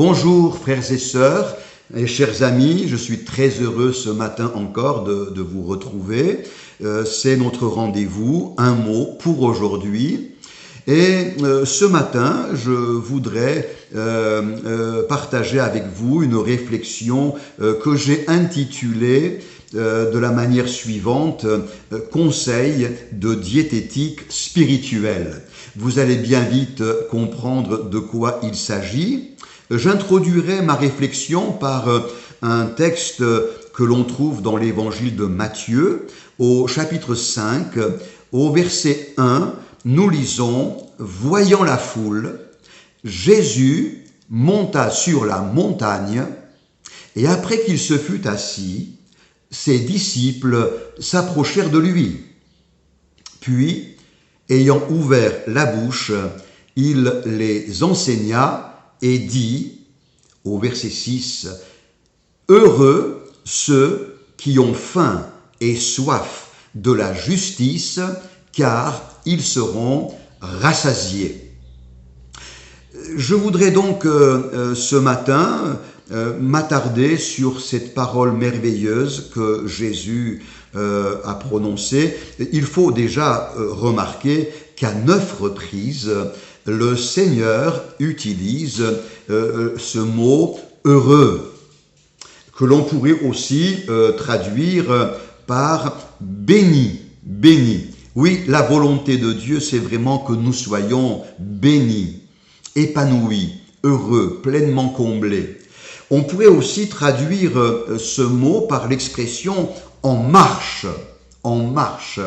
Bonjour frères et sœurs et chers amis, je suis très heureux ce matin encore de vous retrouver. C'est notre rendez-vous, un mot pour aujourd'hui. Et ce matin, je voudrais partager avec vous une réflexion que j'ai intitulée de la manière suivante, conseil de diététique spirituelle. Vous allez bien vite comprendre de quoi il s'agit. J'introduirai ma réflexion par un texte que l'on trouve dans l'évangile de Matthieu, au chapitre 5, au verset 1, nous lisons « Voyant la foule, Jésus monta sur la montagne, et après qu'il se fut assis, ses disciples s'approchèrent de lui. Puis, ayant ouvert la bouche, il les enseigna et dit, au verset 6, « Heureux ceux qui ont faim et soif de la justice, car ils seront rassasiés. » Je voudrais donc ce matin m'attarder sur cette parole merveilleuse que Jésus a prononcée. Il faut déjà remarquer qu'à 9 reprises, le Seigneur utilise ce mot « heureux », que l'on pourrait aussi traduire par « béni », « béni ». Oui, la volonté de Dieu, c'est vraiment que nous soyons bénis, épanouis, heureux, pleinement comblés. On pourrait aussi traduire ce mot par l'expression « en marche », « en marche ».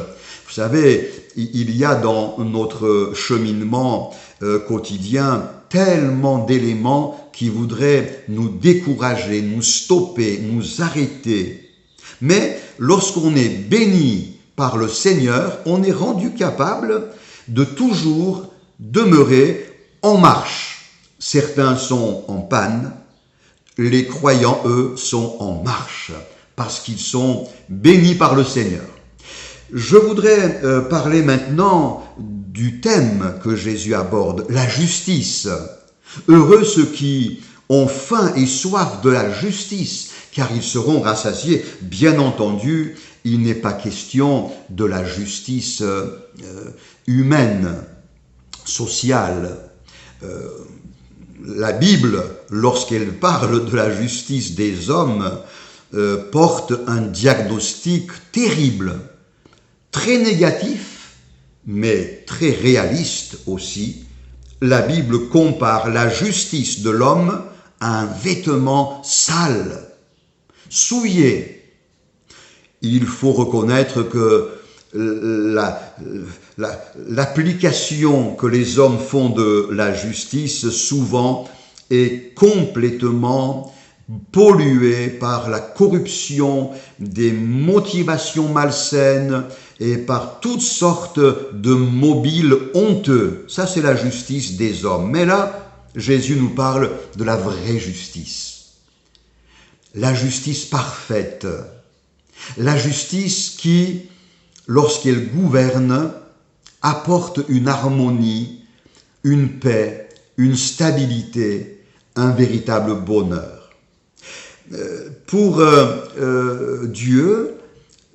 Vous savez, il y a dans notre cheminement quotidien tellement d'éléments qui voudraient nous décourager, nous stopper, nous arrêter. Mais lorsqu'on est béni par le Seigneur, on est rendu capable de toujours demeurer en marche. Certains sont en panne, les croyants, eux, sont en marche parce qu'ils sont bénis par le Seigneur. Je voudrais parler maintenant du thème que Jésus aborde, la justice. Heureux ceux qui ont faim et soif de la justice, car ils seront rassasiés. Bien entendu, il n'est pas question de la justice humaine, sociale. La Bible, lorsqu'elle parle de la justice des hommes, porte un diagnostic terrible, très négatif, mais très réaliste aussi. La Bible compare la justice de l'homme à un vêtement sale, souillé. Il faut reconnaître que l'application que les hommes font de la justice souvent est complètement polluée par la corruption, des motivations malsaines et par toutes sortes de mobiles honteux. Ça, c'est la justice des hommes. Mais là, Jésus nous parle de la vraie justice. La justice parfaite. La justice qui, lorsqu'elle gouverne, apporte une harmonie, une paix, une stabilité, un véritable bonheur. Pour Dieu,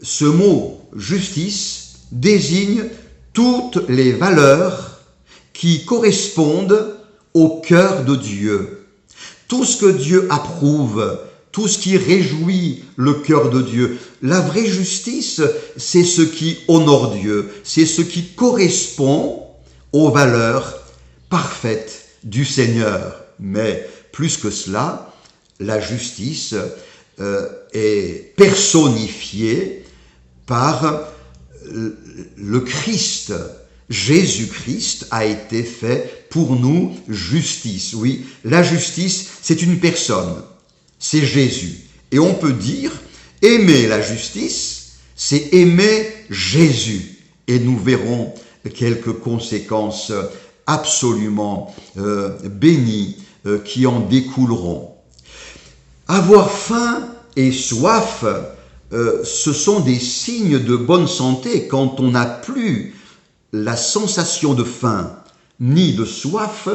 ce mot « justice » désigne toutes les valeurs qui correspondent au cœur de Dieu. Tout ce que Dieu approuve, tout ce qui réjouit le cœur de Dieu. La vraie justice, c'est ce qui honore Dieu, c'est ce qui correspond aux valeurs parfaites du Seigneur. Mais plus que cela, la justice est personnifiée par le Christ. Jésus-Christ a été fait pour nous justice. Oui, la justice, c'est une personne. C'est Jésus. Et on peut dire, aimer la justice, c'est aimer Jésus. Et nous verrons quelques conséquences absolument bénies qui en découleront. Avoir faim et soif, ce sont des signes de bonne santé. Quand on n'a plus la sensation de faim ni de soif,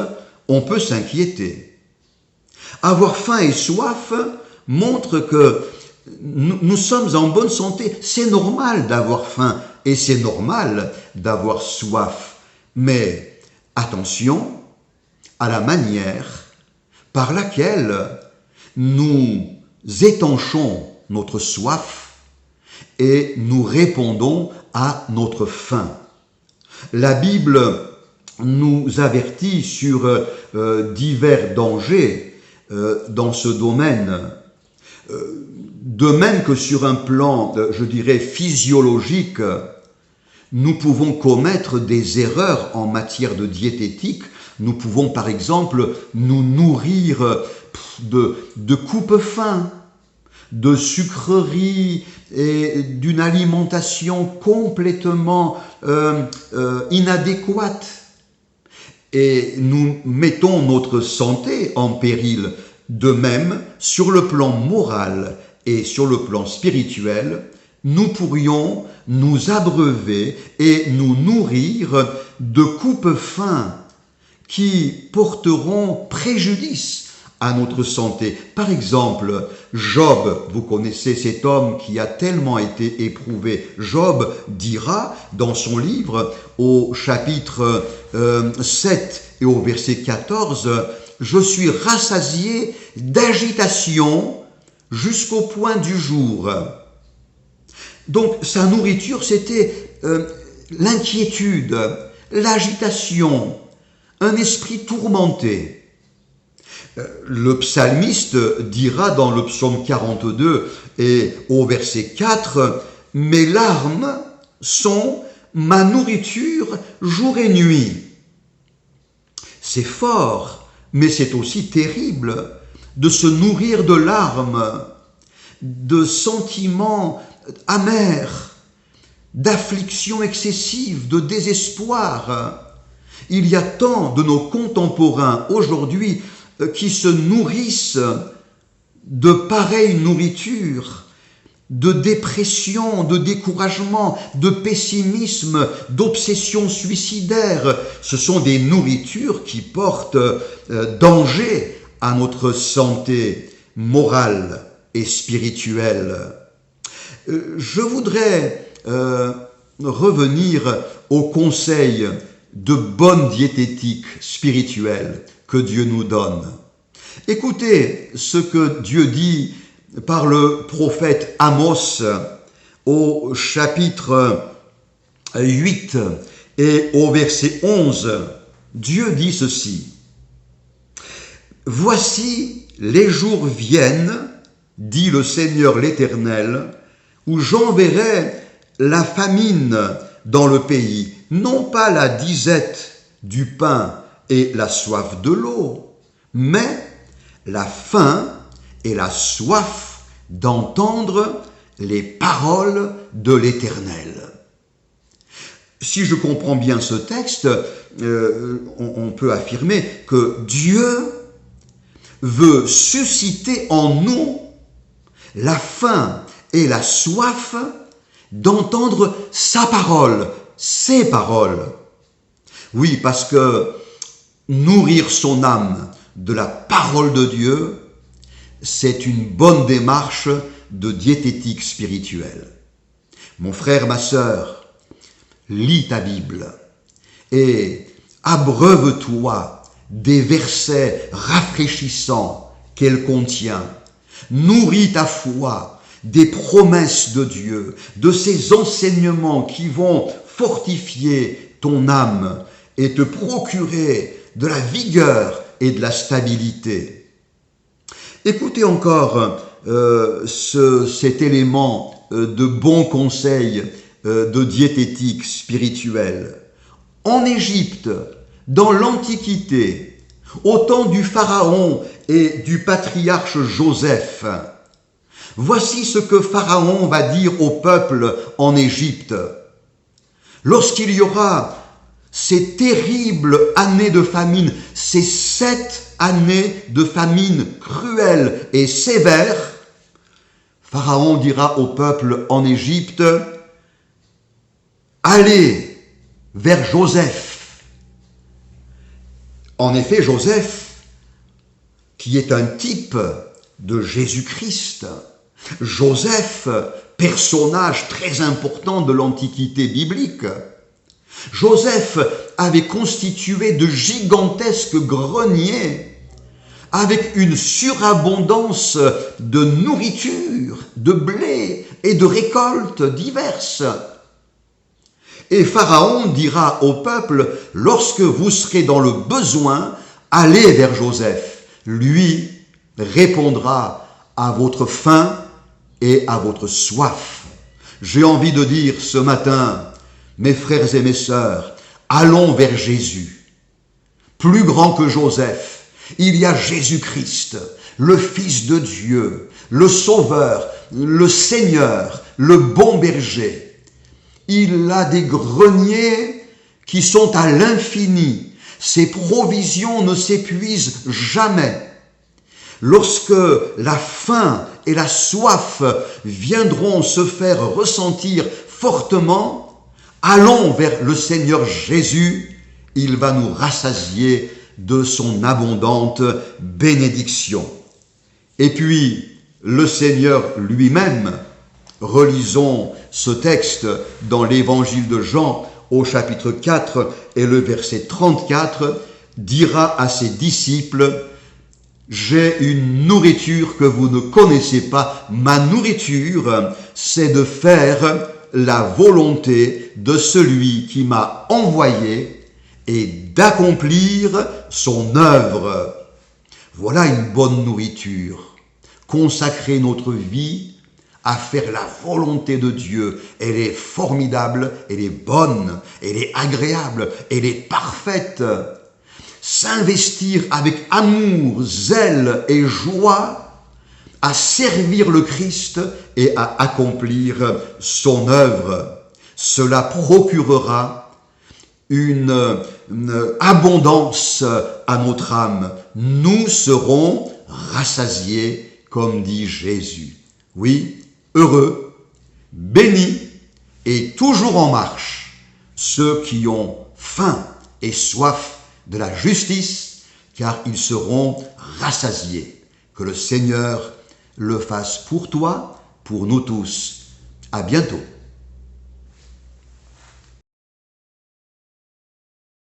on peut s'inquiéter. Avoir faim et soif montre que nous sommes en bonne santé. C'est normal d'avoir faim et c'est normal d'avoir soif. Mais attention à la manière par laquelle nous étanchons notre soif et nous répondons à notre faim. La Bible nous avertit sur divers dangers dans ce domaine. De même que sur un plan, je dirais, physiologique, nous pouvons commettre des erreurs en matière de diététique. Nous pouvons, par exemple, nous nourrir de coupe-faim, de sucreries et d'une alimentation complètement inadéquate. Et nous mettons notre santé en péril. De même, sur le plan moral et sur le plan spirituel, nous pourrions nous abreuver et nous nourrir de coupe-faim qui porteront préjudice à notre santé. Par exemple, Job, vous connaissez cet homme qui a tellement été éprouvé. Job dira dans son livre au chapitre 7 et au verset 14, « Je suis rassasié d'agitation jusqu'au point du jour. » Donc sa nourriture, c'était l'inquiétude, l'agitation, un esprit tourmenté. Le psalmiste dira dans le psaume 42 et au verset 4, « Mes larmes sont ma nourriture jour et nuit. » C'est fort, mais c'est aussi terrible de se nourrir de larmes, de sentiments amers, d'afflictions excessives, de désespoir. Il y a tant de nos contemporains aujourd'hui qui se nourrissent de pareille nourriture, de dépression, de découragement, de pessimisme, d'obsession suicidaire. Ce sont des nourritures qui portent danger à notre santé morale et spirituelle. Je voudrais revenir au conseil de bonne diététique spirituelle que Dieu nous donne. Écoutez ce que Dieu dit par le prophète Amos au chapitre 8 et au verset 11. Dieu dit ceci. « Voici les jours viennent, dit le Seigneur l'Éternel, où j'enverrai la famine dans le pays, non pas la disette du pain et la soif de l'eau, mais la faim et la soif d'entendre les paroles de l'Éternel. » Si je comprends bien ce texte, on peut affirmer que Dieu veut susciter en nous la faim et la soif d'entendre sa parole, ses paroles. Oui, parce que nourrir son âme de la parole de Dieu, c'est une bonne démarche de diététique spirituelle. Mon frère, ma sœur, lis ta Bible et abreuve-toi des versets rafraîchissants qu'elle contient. Nourris ta foi des promesses de Dieu, de ses enseignements qui vont fortifier ton âme et te procurer de la vigueur et de la stabilité. Écoutez encore cet élément de bon conseil de diététique spirituelle. En Égypte, dans l'Antiquité, au temps du Pharaon et du patriarche Joseph, voici ce que Pharaon va dire au peuple en Égypte. Lorsqu'il y aura ces terribles années de famine, ces 7 années de famine cruelles et sévères, Pharaon dira au peuple en Égypte, « Allez vers Joseph. » En effet, Joseph, qui est un type de Jésus-Christ. Joseph, personnage très important de l'Antiquité biblique. Joseph avait constitué de gigantesques greniers avec une surabondance de nourriture, de blé et de récoltes diverses. Et Pharaon dira au peuple, lorsque vous serez dans le besoin, allez vers Joseph. Lui répondra à votre faim et à votre soif. J'ai envie de dire ce matin, mes frères et mes sœurs, allons vers Jésus. Plus grand que Joseph, il y a Jésus-Christ, le Fils de Dieu, le Sauveur, le Seigneur, le bon berger. Il a des greniers qui sont à l'infini. Ses provisions ne s'épuisent jamais. Lorsque la faim et la soif viendront se faire ressentir fortement, allons vers le Seigneur Jésus, il va nous rassasier de son abondante bénédiction. Et puis, le Seigneur lui-même, relisons ce texte dans l'évangile de Jean au chapitre 4 et le verset 34, dira à ses disciples, « J'ai une nourriture que vous ne connaissez pas. Ma nourriture, c'est de faire la volonté de celui qui m'a envoyé et d'accomplir son œuvre. » Voilà une bonne nourriture. Consacrer notre vie à faire la volonté de Dieu. Elle est formidable, elle est bonne, elle est agréable, elle est parfaite. S'investir avec amour, zèle et joie à servir le Christ et à accomplir son œuvre. Cela procurera une abondance à notre âme. Nous serons rassasiés, comme dit Jésus. Oui, heureux, bénis et toujours en marche ceux qui ont faim et soif de la justice, car ils seront rassasiés. Que le Seigneur le fasse pour toi, pour nous tous. À bientôt.